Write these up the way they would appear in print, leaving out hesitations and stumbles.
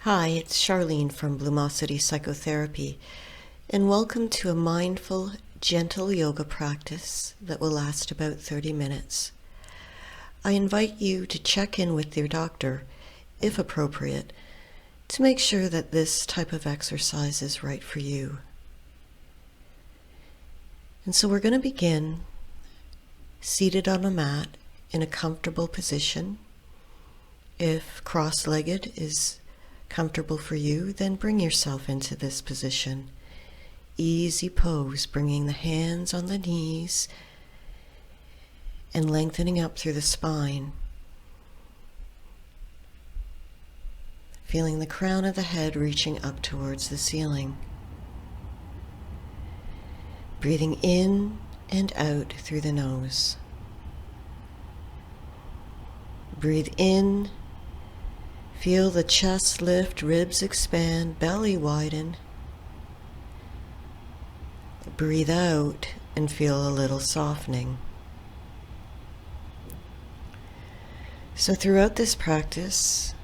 Hi, it's Charlene from Blumosity Psychotherapy, and welcome to a mindful, gentle yoga practice that will last about 30 minutes. I invite you to check in with your doctor, if appropriate, to make sure that this type of exercise is right for you. And so we're going to begin seated on a mat in a comfortable position. If cross-legged is comfortable for you, then bring yourself into this position. Easy pose, bringing the hands on the knees and lengthening up through the spine. Feeling the crown of the head reaching up towards the ceiling. Breathing in and out through the nose. Breathe in. Feel the chest lift, ribs expand, belly widen. Breathe out and feel a little softening. So throughout this practice,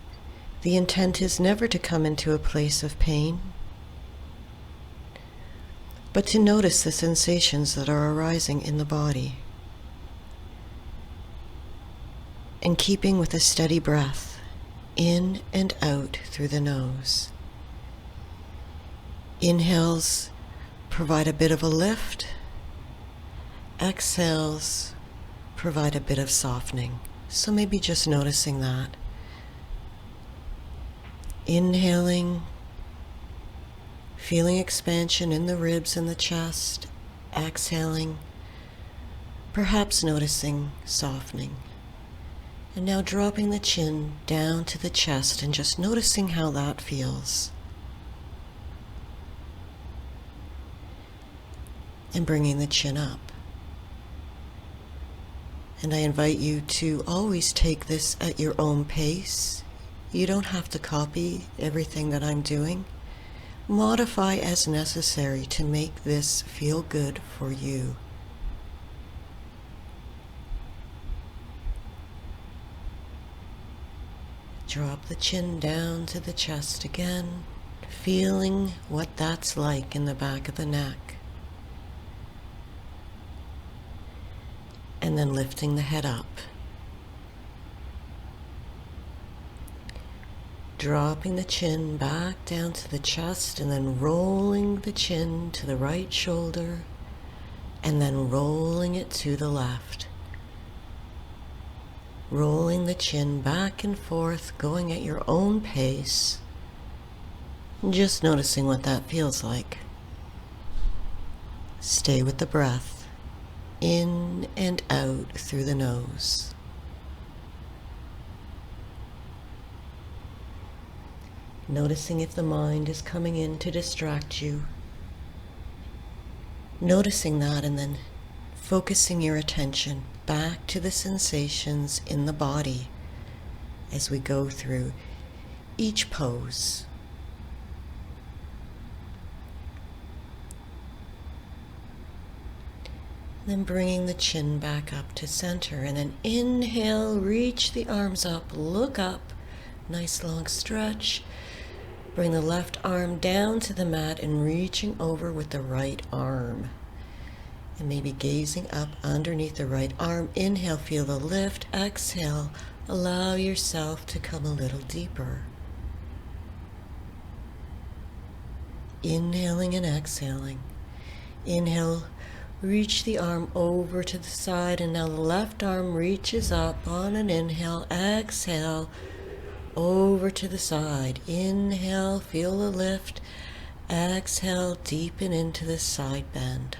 the intent is never to come into a place of pain, but to notice the sensations that are arising in the body. And keeping with a steady breath, in and out through the nose. Inhales provide a bit of a lift. Exhales provide a bit of softening. So maybe just noticing that. Inhaling, feeling expansion in the ribs and the chest. Exhaling, perhaps noticing softening. And now dropping the chin down to the chest and just noticing how that feels. And bringing the chin up. And I invite you to always take this at your own pace. You don't have to copy everything that I'm doing. Modify as necessary to make this feel good for you. Drop the chin down to the chest again, feeling what that's like in the back of the neck. And then lifting the head up. Dropping the chin back down to the chest and then rolling the chin to the right shoulder and then rolling it to the left. Rolling the chin back and forth, going at your own pace, just noticing what that feels like. Stay with the breath, in and out through the nose. Noticing if the mind is coming in to distract you. Noticing that and then focusing your attention back to the sensations in the body as we go through each pose. Then bringing the chin back up to center and then inhale, reach the arms up, look up, nice long stretch. Bring the left arm down to the mat and reaching over with the right arm. And maybe gazing up underneath the right arm. Inhale, feel the lift. Exhale, allow yourself to come a little deeper. Inhaling and exhaling. Inhale, reach the arm over to the side, and now the left arm reaches up on an inhale. Exhale, over to the side. Inhale, feel the lift. Exhale, deepen into the side bend.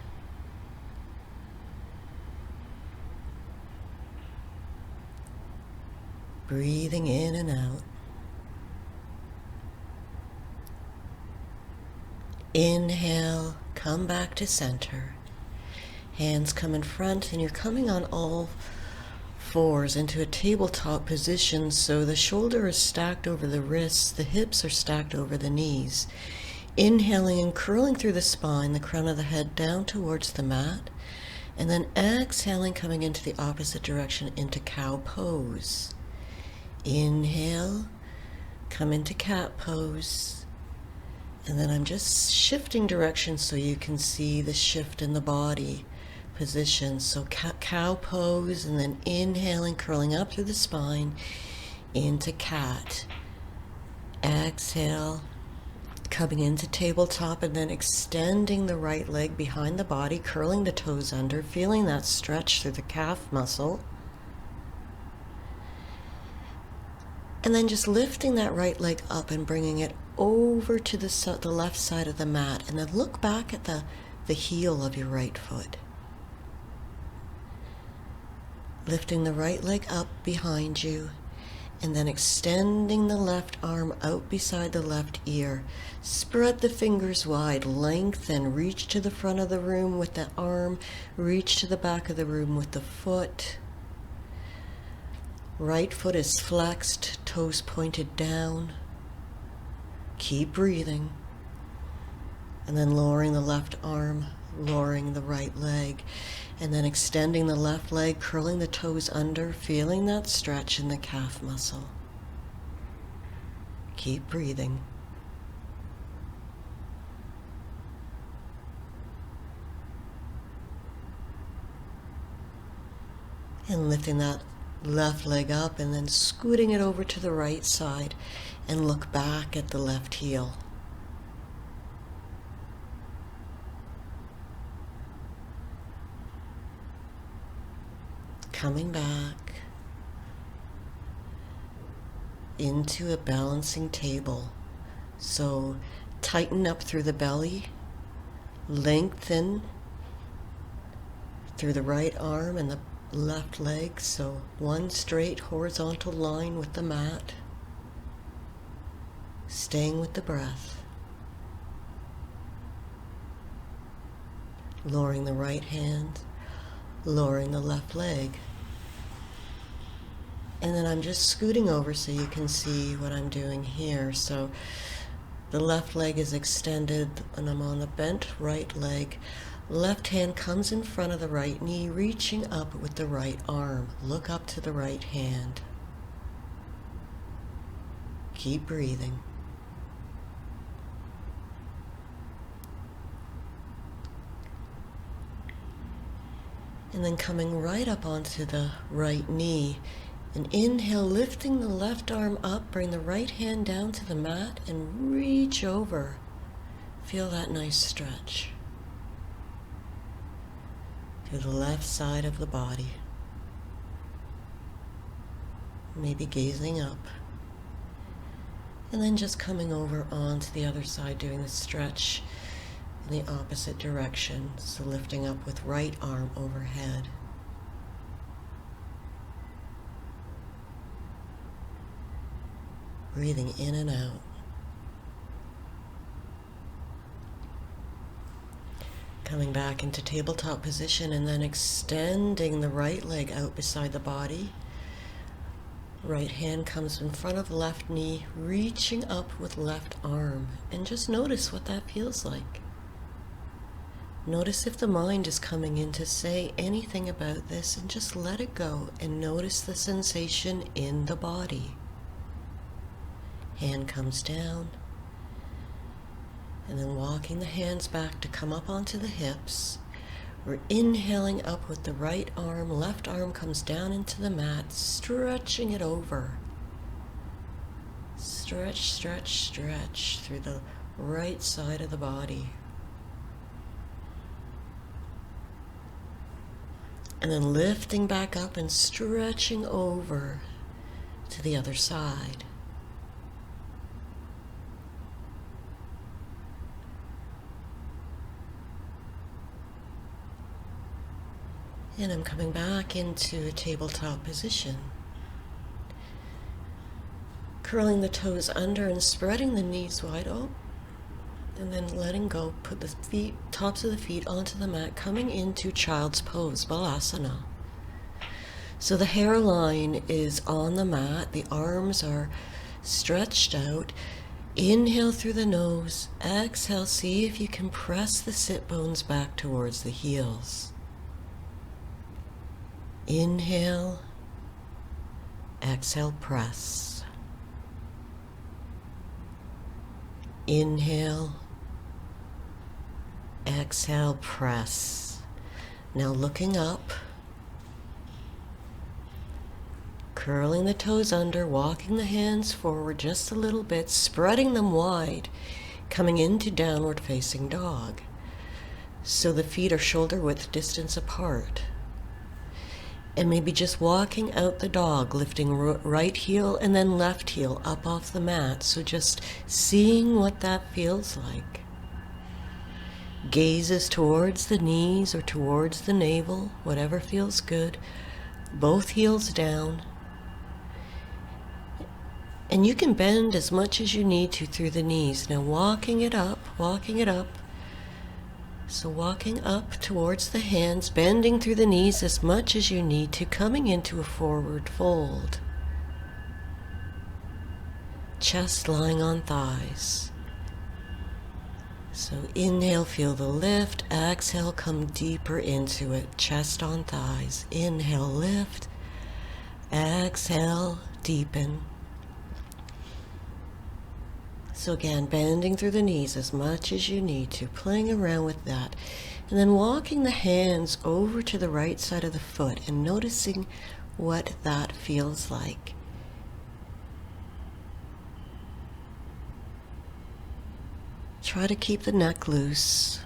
Breathing in and out. Inhale, come back to center. Hands come in front and you're coming on all fours into a tabletop position, so the shoulder is stacked over the wrists, the hips are stacked over the knees. Inhaling and curling through the spine, the crown of the head down towards the mat, and then exhaling, coming into the opposite direction into cow pose. Inhale, Come into cat pose. And then I'm just shifting direction so you can see the shift in the body position. So cow pose, and then inhaling, curling up through the spine into cat. Exhale, coming into tabletop, and then extending the right leg behind the body, curling the toes under, feeling that stretch through the calf muscle. And then just lifting that right leg up and bringing it over to the left side of the mat. And then look back at the heel of your right foot. Lifting the right leg up behind you. And then extending the left arm out beside the left ear. Spread the fingers wide, lengthen, reach to the front of the room with the arm, reach to the back of the room with the foot. Right foot is flexed, toes pointed down. Keep breathing. And then lowering the left arm, lowering the right leg. And then extending the left leg, curling the toes under, feeling that stretch in the calf muscle. Keep breathing. And lifting that left leg up and then scooting it over to the right side and look back at the left heel. Coming back into a balancing table. So tighten up through the belly, lengthen through the right arm and the left leg, so one straight horizontal line with the mat, staying with the breath. Lowering the right hand, lowering the left leg. And then I'm just scooting over so you can see what I'm doing here. So the left leg is extended and I'm on the bent right leg. Left hand comes in front of the right knee, reaching up with the right arm. Look up to the right hand. Keep breathing. And then coming right up onto the right knee. And inhale, lifting the left arm up, bring the right hand down to the mat and reach over. Feel that nice stretch to the left side of the body. Maybe gazing up. And then just coming over onto the other side, doing the stretch in the opposite direction. So lifting up with right arm overhead. Breathing in and out. Coming back into tabletop position and then extending the right leg out beside the body. Right hand comes in front of left knee, reaching up with left arm. And just notice what that feels like. Notice if the mind is coming in to say anything about this, and just let it go and notice the sensation in the body. Hand comes down. And then walking the hands back to come up onto the hips. We're inhaling up with the right arm. Left arm comes down into the mat, stretching it over. Stretch, stretch, stretch through the right side of the body. And then lifting back up and stretching over to the other side. And I'm coming back into a tabletop position. Curling the toes under and spreading the knees wide open. And then letting go, put the feet, tops of the feet onto the mat, coming into child's pose, Balasana. So the hairline is on the mat, the arms are stretched out. Inhale through the nose, exhale, see if you can press the sit bones back towards the heels. Inhale, exhale, press. Inhale, exhale, press. Now looking up, curling the toes under, walking the hands forward just a little bit, spreading them wide, coming into downward facing dog. So the feet are shoulder width distance apart. And maybe just walking out the dog, lifting right heel and then left heel up off the mat. So just seeing what that feels like. Gazes towards the knees or towards the navel, whatever feels good. Both heels down. And you can bend as much as you need to through the knees. Now walking it up, walking it up. So walking up towards the hands, bending through the knees as much as you need to, coming into a forward fold. Chest lying on thighs. So inhale, feel the lift. Exhale, come deeper into it. Chest on thighs. Inhale, lift. Exhale, deepen. So again, bending through the knees as much as you need to, playing around with that. And then walking the hands over to the right side of the foot and noticing what that feels like. Try to keep the neck loose.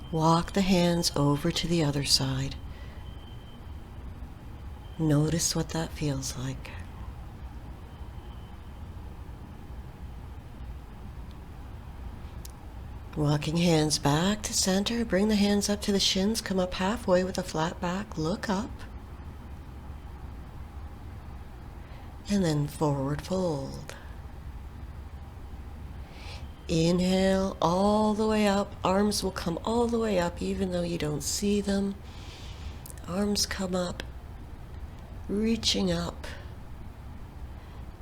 Walk the hands over to the other side. Notice what that feels like. Walking hands back to center, bring the hands up to the shins, come up halfway with a flat back, look up. And then forward fold. Inhale all the way up, arms will come all the way up even though you don't see them. Arms come up, reaching up.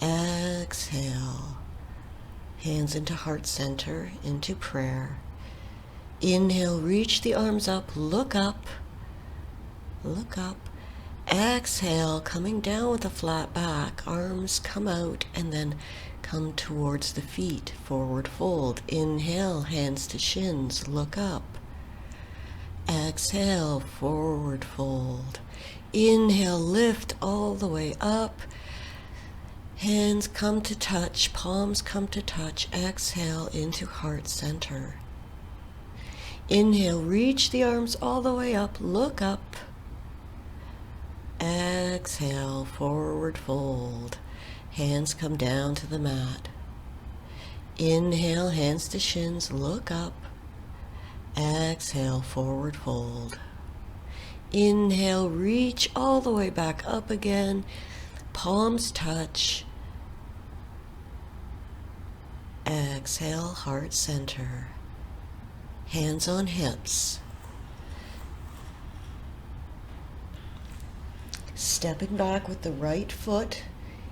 Exhale. Hands into heart center, into prayer. Inhale, reach the arms up, look up, look up. Exhale, coming down with a flat back, arms come out and then come towards the feet, forward fold. Inhale, hands to shins, look up. Exhale, forward fold. Inhale, lift all the way up. Hands come to touch, palms come to touch. Exhale into heart center. Inhale, reach the arms all the way up, look up. Exhale, forward fold. Hands come down to the mat. Inhale, hands to shins, look up. Exhale, forward fold. Inhale, reach all the way back up again. Palms touch. Exhale, heart center. Hands on hips. Stepping back with the right foot,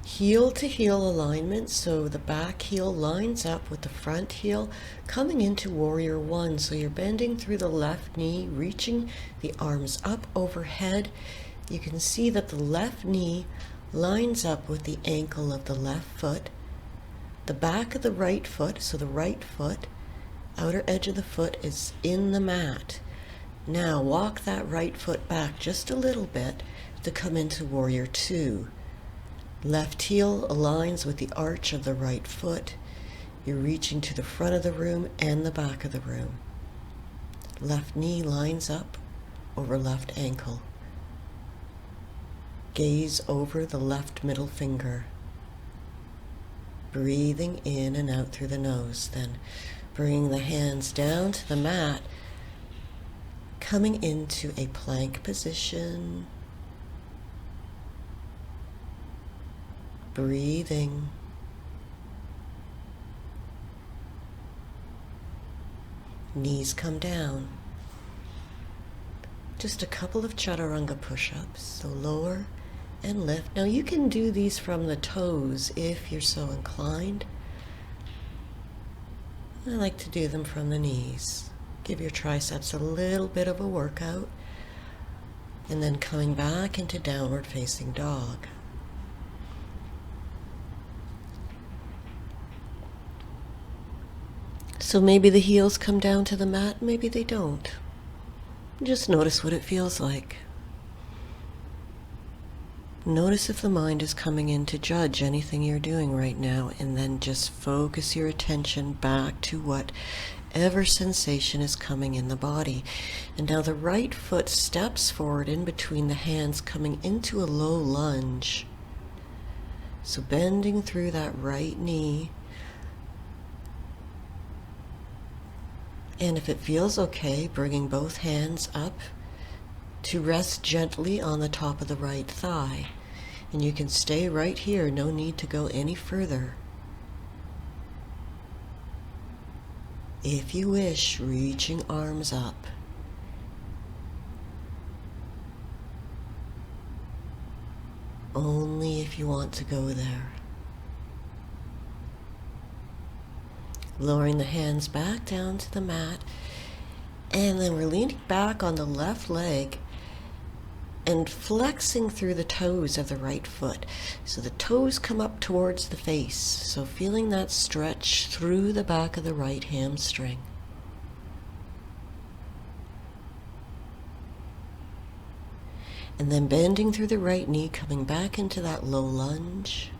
heel to heel alignment, so the back heel lines up with the front heel, coming into warrior one. So you're bending through the left knee, reaching the arms up overhead. You can see that the left knee lines up with the ankle of the left foot. The back of the right foot, so the right foot, outer edge of the foot is in the mat. Now walk that right foot back just a little bit to come into warrior two. Left heel aligns with the arch of the right foot. You're reaching to the front of the room and the back of the room. Left knee lines up over left ankle. Gaze over the left middle finger. Breathing in and out through the nose. Then bringing the hands down to the mat, coming into a plank position. Breathing. Knees come down. Just a couple of Chaturanga push-ups, so lower and lift. Now you can do these from the toes if you're so inclined. I like to do them from the knees. Give your triceps a little bit of a workout. And then coming back into downward facing dog. So maybe the heels come down to the mat, maybe they don't. Just notice what it feels like. Notice if the mind is coming in to judge anything you're doing right now, and then just focus your attention back to whatever sensation is coming in the body. And now the right foot steps forward in between the hands, coming into a low lunge. So bending through that right knee. And if it feels okay, bringing both hands up to rest gently on the top of the right thigh. And you can stay right here, no need to go any further. If you wish, reaching arms up. Only if you want to go there. Lowering the hands back down to the mat, and then we're leaning back on the left leg and flexing through the toes of the right foot. So the toes come up towards the face, so feeling that stretch through the back of the right hamstring. And then bending through the right knee, coming back into that low lunge.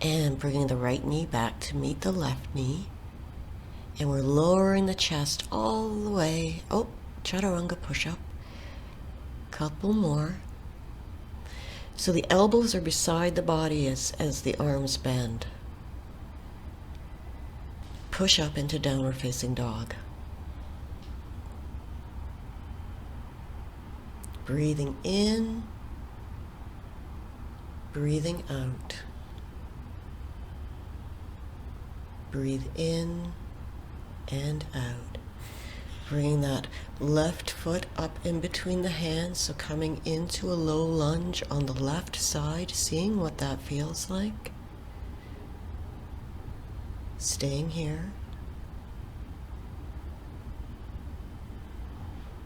And bringing the right knee back to meet the left knee. And we're lowering the chest all the way. Oh, Chaturanga Push-Up. Couple more. So the elbows are beside the body as the arms bend. Push up into downward facing dog. Breathing in, breathing out. Breathe in and out. Bring that left foot up in between the hands, so coming into a low lunge on the left side, seeing what that feels like. Staying here.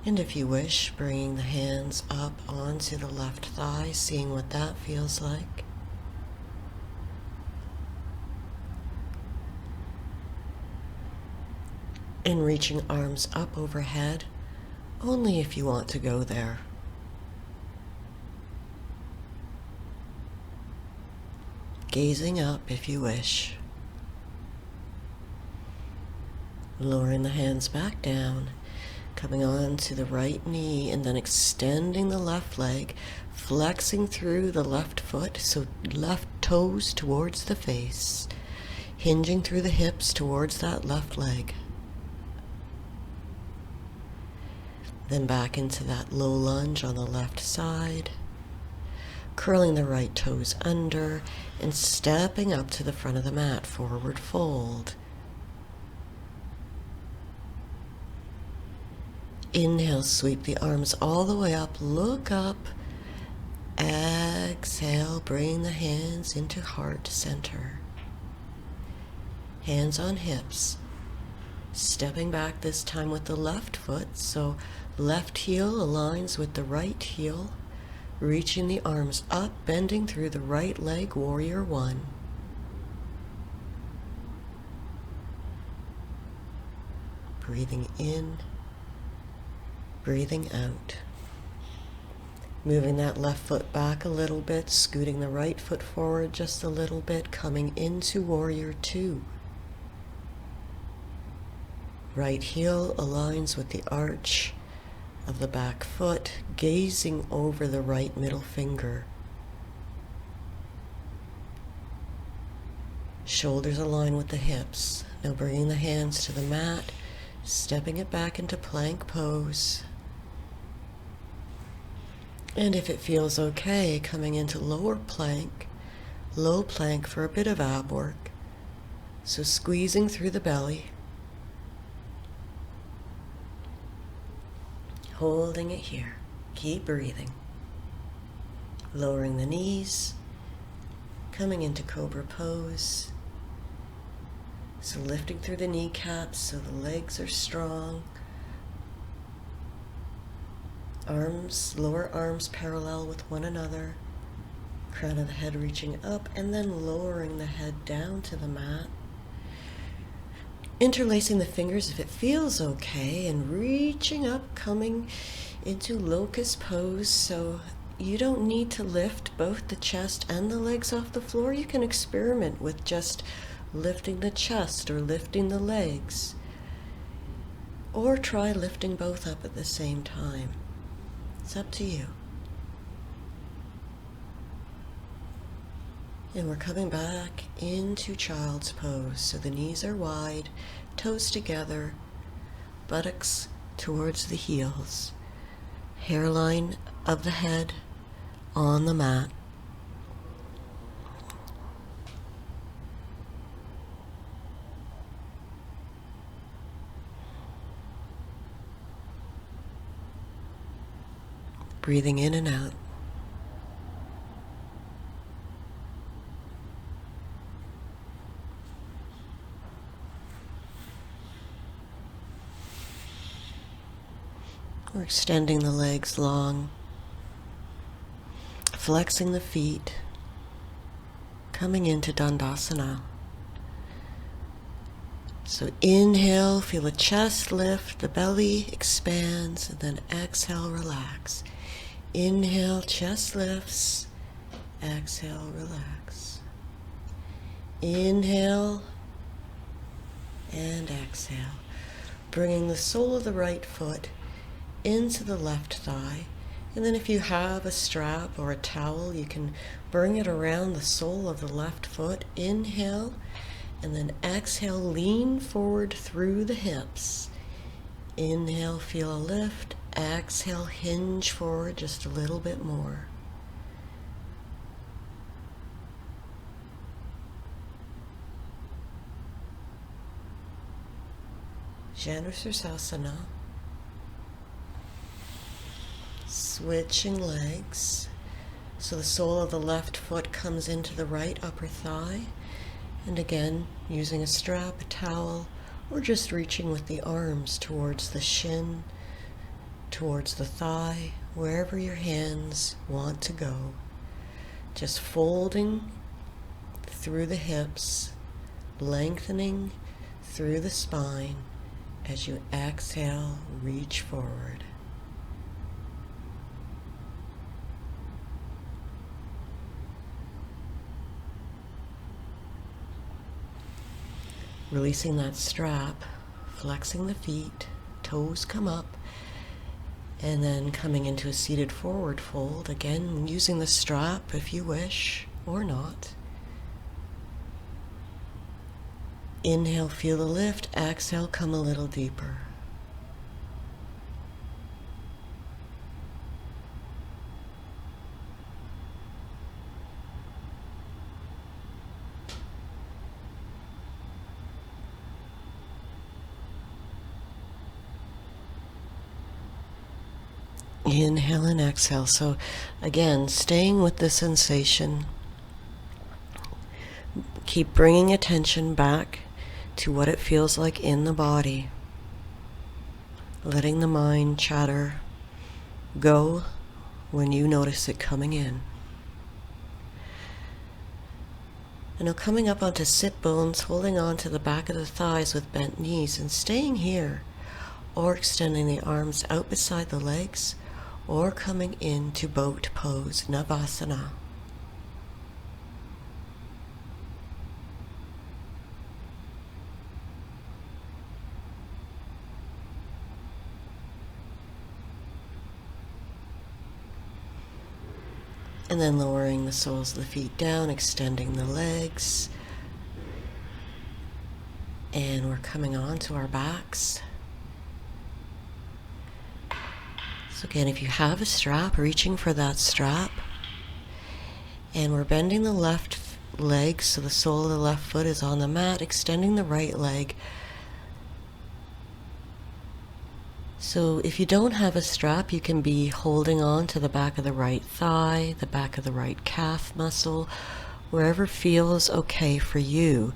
And if you wish, bringing the hands up onto the left thigh, seeing what that feels like. And reaching arms up overhead, only if you want to go there. Gazing up if you wish. Lowering the hands back down, coming on to the right knee, and then extending the left leg, flexing through the left foot, so left toes towards the face, hinging through the hips towards that left leg. Then back into that low lunge on the left side, curling the right toes under and stepping up to the front of the mat, forward fold. Inhale, sweep the arms all the way up, look up. Exhale, bring the hands into heart center. Hands on hips. Stepping back this time with the left foot, so left heel aligns with the right heel, reaching the arms up, bending through the right leg, warrior one. Breathing in, breathing out. Moving that left foot back a little bit, scooting the right foot forward just a little bit, coming into warrior two. Right heel aligns with the arch of the back foot, gazing over the right middle finger. Shoulders align with the hips. Now bringing the hands to the mat, stepping it back into plank pose. And if it feels okay, coming into lower plank, low plank for a bit of ab work. So squeezing through the belly. Holding it here. Keep breathing. Lowering the knees. Coming into cobra pose. So lifting through the kneecaps so the legs are strong. Arms, lower arms parallel with one another. Crown of the head reaching up and then lowering the head down to the mat. interlacing the fingers if it feels okay, and reaching up, coming into locust pose. So you don't need to lift both the chest and the legs off the floor. You can experiment with just lifting the chest or lifting the legs, or try lifting both up at the same time. It's up to you. And we're coming back into child's pose. So the knees are wide, toes together, buttocks towards the heels, hairline of the head on the mat. Breathing in and out. We're extending the legs long, flexing the feet, coming into Dandasana. So inhale, feel the chest lift, the belly expands, and then exhale, relax. Inhale, chest lifts, exhale, relax. Inhale and exhale, bringing the sole of the right foot into the left thigh. And then if you have a strap or a towel, you can bring it around the sole of the left foot. Inhale, and then exhale, lean forward through the hips. Inhale, feel a lift. Exhale, hinge forward just a little bit more. Janusirsasana. Switching legs. So the sole of the left foot comes into the right upper thigh. And again, using a strap, a towel, or just reaching with the arms towards the shin, towards the thigh, wherever your hands want to go. Just folding through the hips, lengthening through the spine as you exhale, reach forward. Releasing that strap, flexing the feet, toes come up, and then coming into a seated forward fold, again using the strap if you wish, or not. Inhale, feel the lift. Exhale, come a little deeper. Inhale and exhale. So again, staying with the sensation. Keep bringing attention back to what it feels like in the body. Letting the mind chatter go when you notice it coming in. And now coming up onto sit bones, holding on to the back of the thighs with bent knees and staying here, or extending the arms out beside the legs, or coming into boat pose, Navasana. And then lowering the soles of the feet down, extending the legs. And we're coming on to our backs. So again, if you have a strap, reaching for that strap. And we're bending the left leg so the sole of the left foot is on the mat, extending the right leg. So if you don't have a strap, you can be holding on to the back of the right thigh, the back of the right calf muscle, wherever feels okay for you.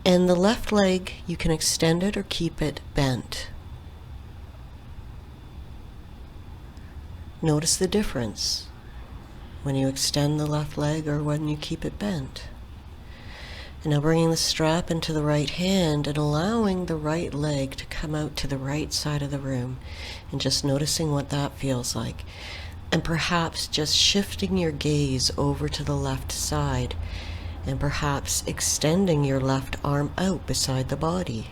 And the left leg, you can extend it or keep it bent. Notice the difference when you extend the left leg or when you keep it bent. And now bringing the strap into the right hand and allowing the right leg to come out to the right side of the room, and just noticing what that feels like. And perhaps just shifting your gaze over to the left side, and perhaps extending your left arm out beside the body.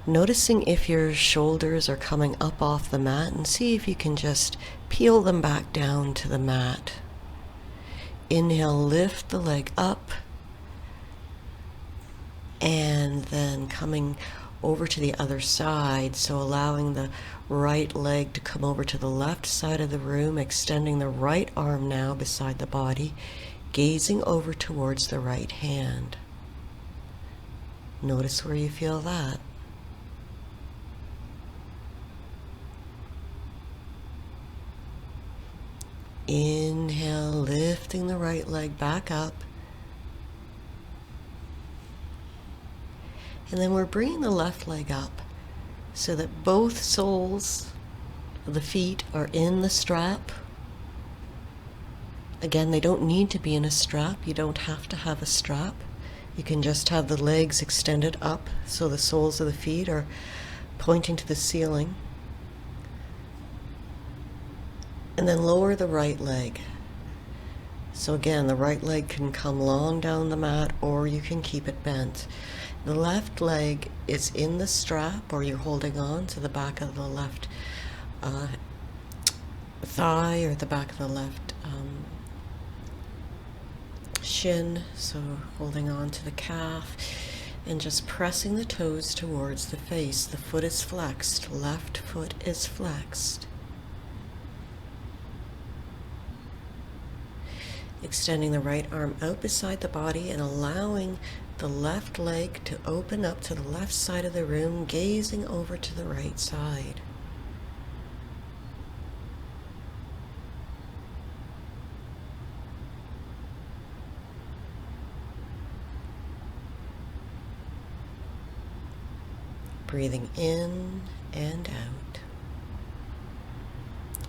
Noticing if your shoulders are coming up off the mat, and see if you can just peel them back down to the mat. Inhale, lift the leg up, and then coming over to the other side, so allowing the right leg to come over to the left side of the room, extending the right arm now beside the body, gazing over towards the right hand. Notice where you feel that. Inhale, lifting the right leg back up. And then we're bringing the left leg up so that both soles of the feet are in the strap. Again, they don't need to be in a strap. You don't have to have a strap. You can just have the legs extended up so the soles of the feet are pointing to the ceiling. And then lower the right leg. So again, the right leg can come long down the mat, or you can keep it bent. The left leg is in the strap, or you're holding on to the back of the left thigh, or the back of the left shin, so holding on to the calf, and just pressing the toes towards the face. The foot is flexed, left foot is flexed. Extending the right arm out beside the body and allowing the left leg to open up to the left side of the room, gazing over to the right side. Breathing in and out.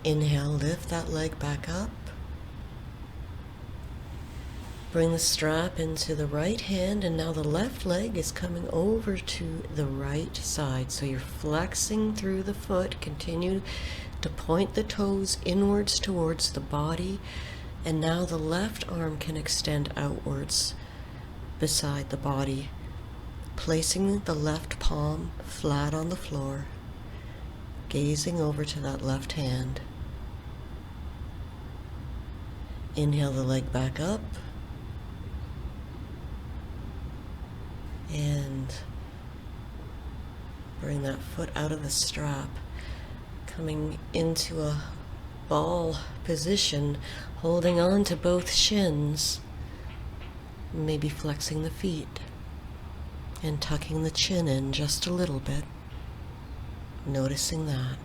Inhale, lift that leg back up. Bring the strap into the right hand, and now the left leg is coming over to the right side. So you're flexing through the foot. Continue to point the toes inwards towards the body. And now the left arm can extend outwards beside the body, placing the left palm flat on the floor, gazing over to that left hand. Inhale the leg back up. And bring that foot out of the strap, coming into a ball position, holding on to both shins, maybe flexing the feet and tucking the chin in just a little bit, noticing that.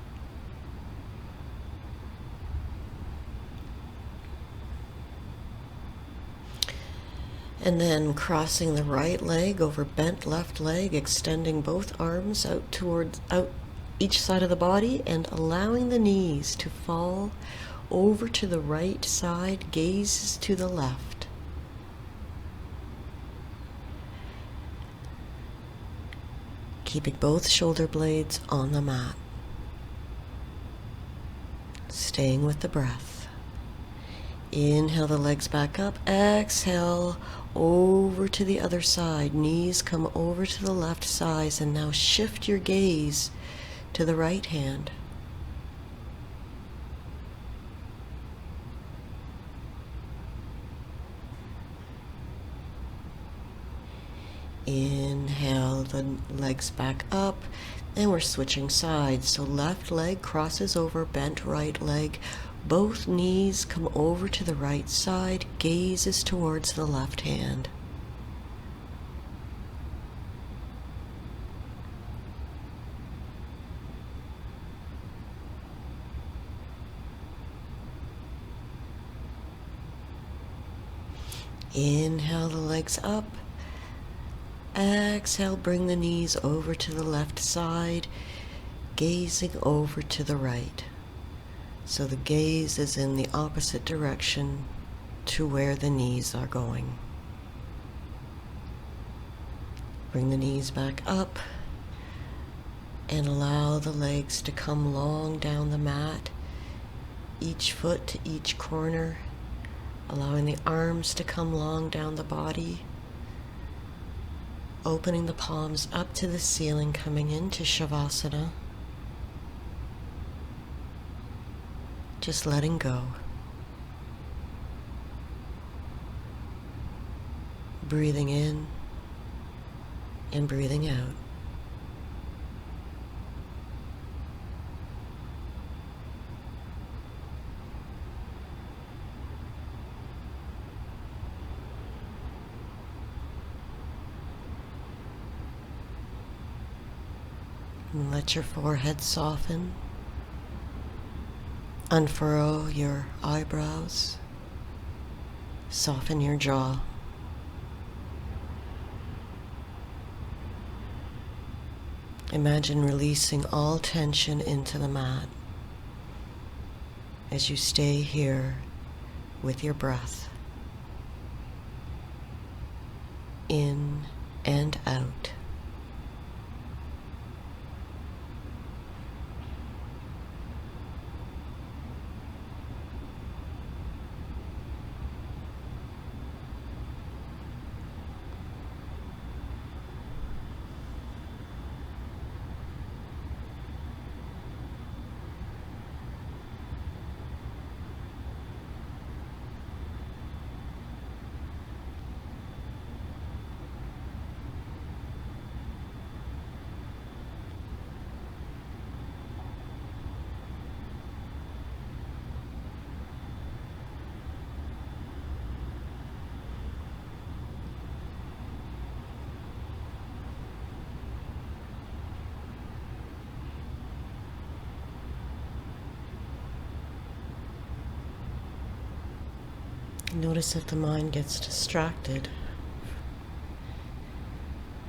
And then crossing the right leg over bent left leg, extending both arms out each side of the body, and allowing the knees to fall over to the right side, gazes to the left. Keeping both shoulder blades on the mat. Staying with the breath. Inhale the legs back up. Exhale over to the other side. Knees come over to the left side, and now shift your gaze to the right hand. Inhale the legs back up, and we're switching sides. So left leg crosses over bent right leg. Both knees come over to the right side, gazes towards the left hand. Inhale the legs up. Exhale, bring the knees over to the left side, gazing over to the right. So the gaze is in the opposite direction to where the knees are going. Bring the knees back up and allow the legs to come long down the mat, each foot to each corner, allowing the arms to come long down the body, opening the palms up to the ceiling, coming into Shavasana. Just letting go. Breathing in and breathing out. And let your forehead soften. Unfurrow your eyebrows. Soften your jaw. Imagine releasing all tension into the mat as you stay here with your breath. In and out. Notice if the mind gets distracted,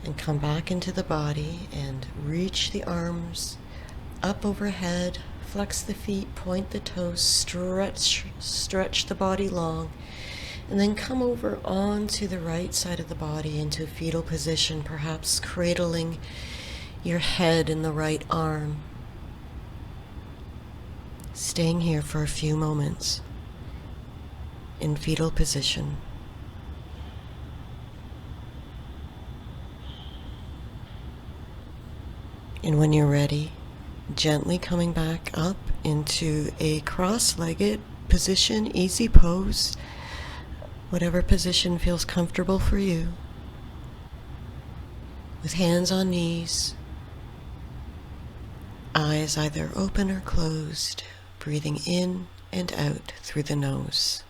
and come back into the body and reach the arms up overhead, flex the feet, point the toes, stretch the body long, and then come over onto the right side of the body into fetal position, perhaps cradling your head in the right arm. Staying here for a few moments in fetal position. And when you're ready, gently coming back up into a cross-legged position, easy pose, whatever position feels comfortable for you, with hands on knees, eyes either open or closed, breathing in and out through the nose.